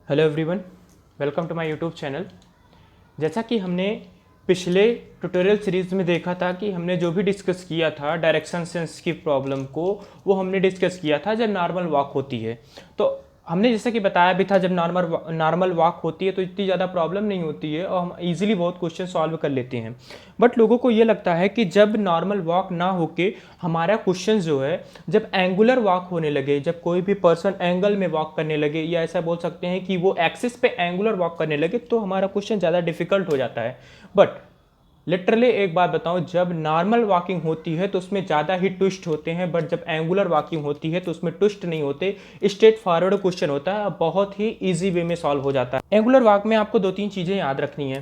Hello everyone, welcome to my YouTube channel. जैसा कि हमने पिछले ट्यूटोरियल सीरीज़ में देखा था कि हमने जो भी डिस्कस किया था डायरेक्शन सेंस की प्रॉब्लम को, वो हमने डिस्कस किया था जब नॉर्मल वॉक होती है। तो हमने जैसा कि बताया भी था, जब नॉर्मल वॉक होती है तो इतनी ज़्यादा प्रॉब्लम नहीं होती है और हम इजीली बहुत क्वेश्चन सॉल्व कर लेते हैं। बट लोगों को ये लगता है कि जब नॉर्मल वॉक ना होके हमारा क्वेश्चन जो है, जब एंगुलर वॉक होने लगे, जब कोई भी पर्सन एंगल में वॉक करने लगे, या ऐसा बोल सकते हैं कि वो एक्सिस पे एंगुलर वॉक करने लगे, तो हमारा क्वेश्चन ज़्यादा डिफिकल्ट हो जाता है। बट लिटरली एक बात बताऊं, जब नॉर्मल वॉकिंग होती है तो उसमें ज़्यादा ही ट्विस्ट होते हैं, बट जब एंगुलर वॉकिंग होती है तो उसमें ट्विस्ट नहीं होते, स्ट्रेट फॉरवर्ड क्वेश्चन होता है, बहुत ही ईजी वे में सॉल्व हो जाता है। एंगुलर वॉक में आपको 2-3 चीज़ें याद रखनी है।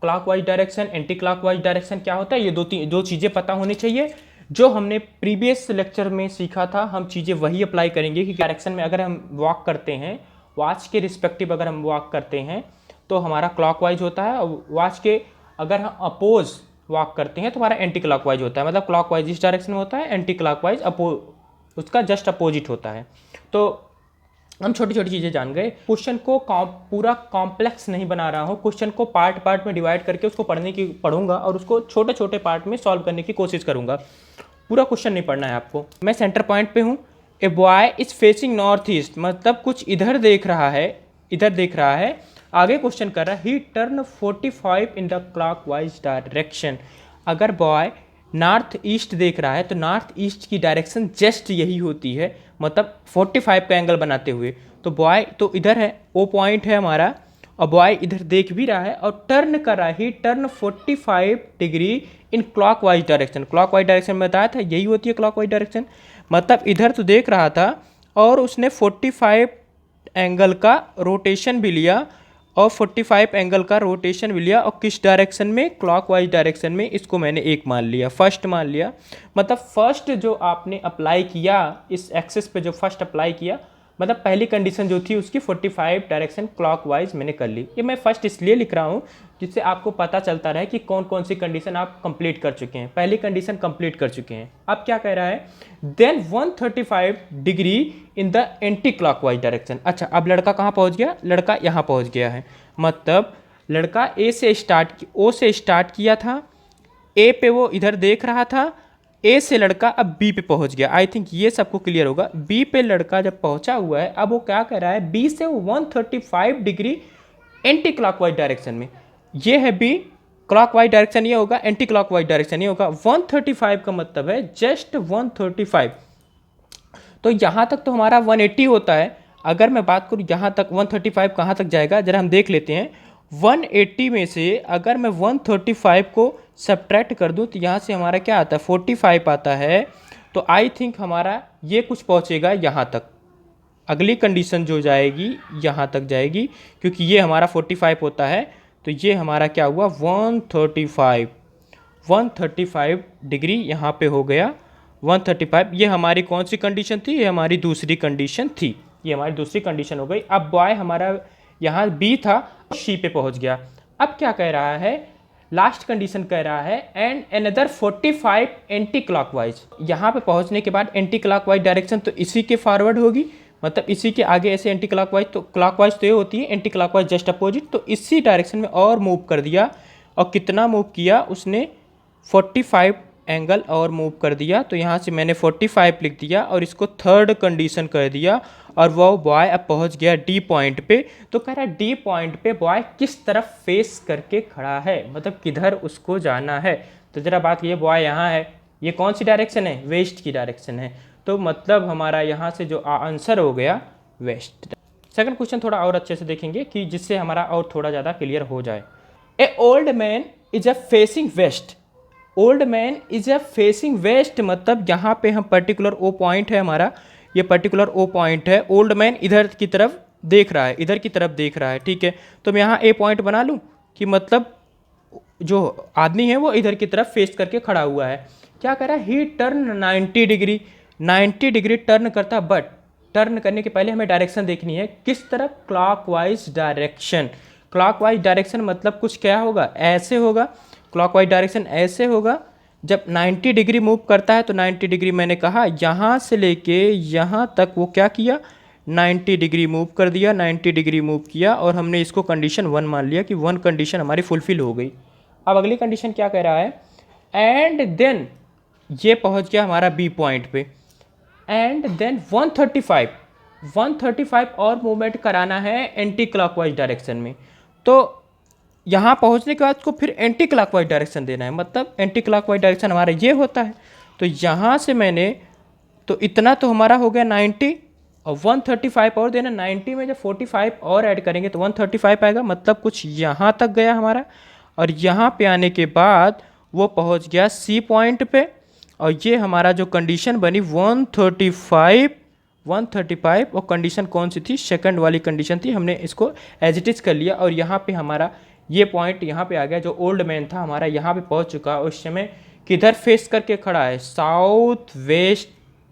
Clockwise direction, anti clockwise direction क्या होता है, ये दो चीज़ें पता होनी चाहिए। जो हमने प्रीवियस लेक्चर में सीखा था, हम चीज़ें वही अप्लाई करेंगे कि डायरेक्शन में अगर हम वॉक करते हैं, वॉच के रिस्पेक्टिव अगर हम वॉक करते हैं तो हमारा क्लॉकवाइज होता है, और वॉच के अगर हम अपोज वॉक करते हैं तो हमारा एंटी क्लॉकवाइज होता है। मतलब क्लॉकवाइज इस डायरेक्शन में होता है, एंटी क्लॉकवाइज उसका जस्ट अपोजिट होता है। तो हम छोटी छोटी चीज़ें जान गए। क्वेश्चन को पूरा कॉम्प्लेक्स नहीं बना रहा हूँ, क्वेश्चन को पार्ट पार्ट में डिवाइड करके उसको पढ़ूंगा और उसको छोटे छोटे पार्ट में सॉल्व करने की कोशिश करूंगा। पूरा क्वेश्चन नहीं पढ़ना है आपको। मैं सेंटर पॉइंट पे हूँ। A boy is facing north east, मतलब कुछ इधर देख रहा है, आगे क्वेश्चन कर रहा है, ही turn 45 in the clockwise direction. अगर बॉय नॉर्थ ईस्ट देख रहा है तो नॉर्थ ईस्ट की डायरेक्शन जस्ट यही होती है, मतलब 45 का एंगल बनाते हुए। तो बॉय तो इधर है, ओ पॉइंट है हमारा, और बॉय इधर देख भी रहा है और टर्न कर रहा है, ही turn 45 degree in clockwise direction. Clockwise direction में बताया था यही होती है क्लॉकवाइज डायरेक्शन, मतलब इधर तो देख रहा था और उसने 45 एंगल का रोटेशन भी लिया, और 45 एंगल का रोटेशन भी लिया, और किस डायरेक्शन में, क्लॉकवाइज डायरेक्शन में। इसको मैंने एक मान लिया, फर्स्ट मान लिया। मतलब फर्स्ट जो आपने अप्लाई किया इस एक्सिस पे, जो फर्स्ट अप्लाई किया, मतलब पहली कंडीशन जो थी उसकी 45 डायरेक्शन क्लॉकवाइज मैंने कर ली। ये मैं फर्स्ट इसलिए लिख रहा हूँ जिससे आपको पता चलता रहे कि कौन कौन सी कंडीशन आप कंप्लीट कर चुके हैं। पहली कंडीशन कंप्लीट कर चुके हैं। अब क्या कह रहा है, then 135 degree in the anti clockwise direction. अच्छा, अब लड़का कहाँ पहुँच गया, लड़का यहाँ पहुँच गया है। मतलब लड़का ओ से स्टार्ट किया था, ए पे वो इधर देख रहा था, ए से लड़का अब बी पे पहुंच गया। आई थिंक ये सबको क्लियर होगा। बी पे लड़का जब पहुंचा हुआ है, अब वो क्या कर रहा है, बी से 135 डिग्री एंटी क्लॉकवाइज डायरेक्शन में। ये है बी, क्लॉकवाइज डायरेक्शन ये होगा, एंटी क्लॉकवाइज डायरेक्शन ये होगा। 135 का मतलब है जस्ट 135। तो यहाँ तक तो हमारा 180 होता है। अगर मैं बात करूँ यहाँ तक 135 कहाँ तक जाएगा, जरा हम देख लेते हैं। 180 में से अगर मैं 135 को सब्ट्रैक्ट कर दूँ तो यहाँ से हमारा क्या आता है, 45 आता है। तो आई थिंक हमारा ये कुछ पहुँचेगा यहाँ तक। अगली कंडीशन जो जाएगी यहाँ तक जाएगी, क्योंकि ये हमारा 45 होता है। तो ये हमारा क्या हुआ, 135 डिग्री यहाँ पे हो गया 135। ये हमारी कौन सी कंडीशन थी, ये हमारी दूसरी कंडीशन थी, ये हमारी दूसरी कंडीशन हो गई। अब बॉय हमारा यहाँ बी था, सी पे पहुँच गया। अब क्या कह रहा है, लास्ट कंडीशन कह रहा है, एंड अनदर 45 एंटी क्लॉकवाइज। यहाँ पे पहुँचने के बाद एंटी क्लॉकवाइज डायरेक्शन तो इसी के फॉरवर्ड होगी, मतलब इसी के आगे ऐसे एंटी क्लॉकवाइज। तो क्लॉकवाइज तो ये होती है, एंटी क्लॉकवाइज जस्ट अपोजिट। तो इसी डायरेक्शन में और मूव कर दिया, और कितना मूव किया उसने, 45 एंगल और मूव कर दिया। तो यहाँ से मैंने 45 लिख दिया और इसको थर्ड कंडीशन कर दिया, और वो बॉय अब पहुँच गया डी पॉइंट पे। तो कह रहा है डी पॉइंट पे बॉय किस तरफ फेस करके खड़ा है, मतलब किधर उसको जाना है। तो ज़रा बात ये, बॉय यहाँ है, ये कौन सी डायरेक्शन है, वेस्ट की डायरेक्शन है। तो मतलब हमारा यहाँ से जो आंसर हो गया वेस्ट। सेकंड क्वेश्चन थोड़ा और अच्छे से देखेंगे कि जिससे हमारा और थोड़ा ज़्यादा क्लियर हो जाए। A old man is a facing west. Old man is a facing west, मतलब यहाँ पे हम पर्टिकुलर ओ पॉइंट है हमारा, ये पर्टिकुलर ओ पॉइंट है। ओल्ड मैन इधर की तरफ देख रहा है, इधर की तरफ देख रहा है, ठीक है। तो मैं यहाँ ए पॉइंट बना लूँ कि मतलब जो आदमी है वो इधर की तरफ फेस करके खड़ा हुआ है। क्या कर रहा है, ही टर्न 90 डिग्री टर्न करता, बट टर्न करने के पहले हमें डायरेक्शन देखनी है, किस तरफ, क्लॉकवाइज डायरेक्शन। क्लॉकवाइज डायरेक्शन मतलब कुछ क्या होगा, ऐसे होगा। क्लॉकवाइज डायरेक्शन ऐसे होगा। जब 90 डिग्री मूव करता है तो 90 डिग्री मैंने कहा यहाँ से लेके यहाँ तक वो क्या किया, 90 डिग्री मूव कर दिया, 90 डिग्री मूव किया और हमने इसको कंडीशन 1 मान लिया कि 1 कंडीशन हमारी फुलफिल हो गई। अब अगली कंडीशन क्या कह रहा है, एंड देन ये पहुंच गया हमारा बी पॉइंट पे, एंड देन 135 और मूवमेंट कराना है एंटी क्लॉकवाइज डायरेक्शन में। तो यहाँ पहुँचने के बाद उसको फिर एंटी क्लॉकवाइज डायरेक्शन देना है, मतलब एंटी क्लॉकवाइज डायरेक्शन हमारा ये होता है। तो यहाँ से मैंने तो इतना तो हमारा हो गया 90 और 135 और देना, 90 में जब 45 और ऐड करेंगे तो 135 आएगा, मतलब कुछ यहाँ तक गया हमारा। और यहाँ पे आने के बाद वो पहुँच गया सी पॉइंट पे और ये हमारा जो कंडीशन बनी 135 और कंडीशन कौन सी थी, सेकंड वाली कंडीशन थी, हमने इसको एज इट इज़ कर लिया। और यहाँ पे हमारा ये पॉइंट यहाँ पे आ गया, जो ओल्ड मैन था हमारा यहाँ पे पहुँच चुका है। उस समय किधर फेस करके खड़ा है, साउथ वेस्ट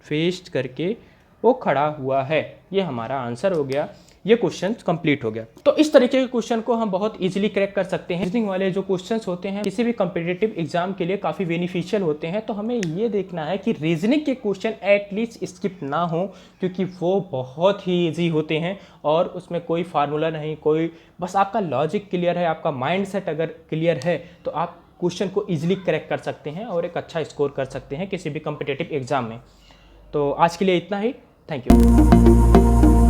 फेस करके वो खड़ा हुआ है। ये हमारा आंसर हो गया, ये क्वेश्चन कंप्लीट हो गया। तो इस तरीके के क्वेश्चन को हम बहुत इजीली क्रैक कर सकते हैं। रीजनिंग वाले जो क्वेश्चंस होते हैं किसी भी कॉम्पिटिटिव एग्जाम के लिए काफ़ी बेनिफिशियल होते हैं। तो हमें ये देखना है कि रीजनिंग के क्वेश्चन एटलीस्ट स्किप ना हो, क्योंकि वो बहुत ही ईजी होते हैं और उसमें कोई फार्मूला नहीं, कोई बस आपका लॉजिक क्लियर है, आपका माइंड सेट अगर क्लियर है तो आप क्वेश्चन को ईजिली क्रैक कर सकते हैं और एक अच्छा स्कोर कर सकते हैं किसी भी कॉम्पिटिटिव एग्जाम में। तो आज के लिए इतना ही, थैंक यू।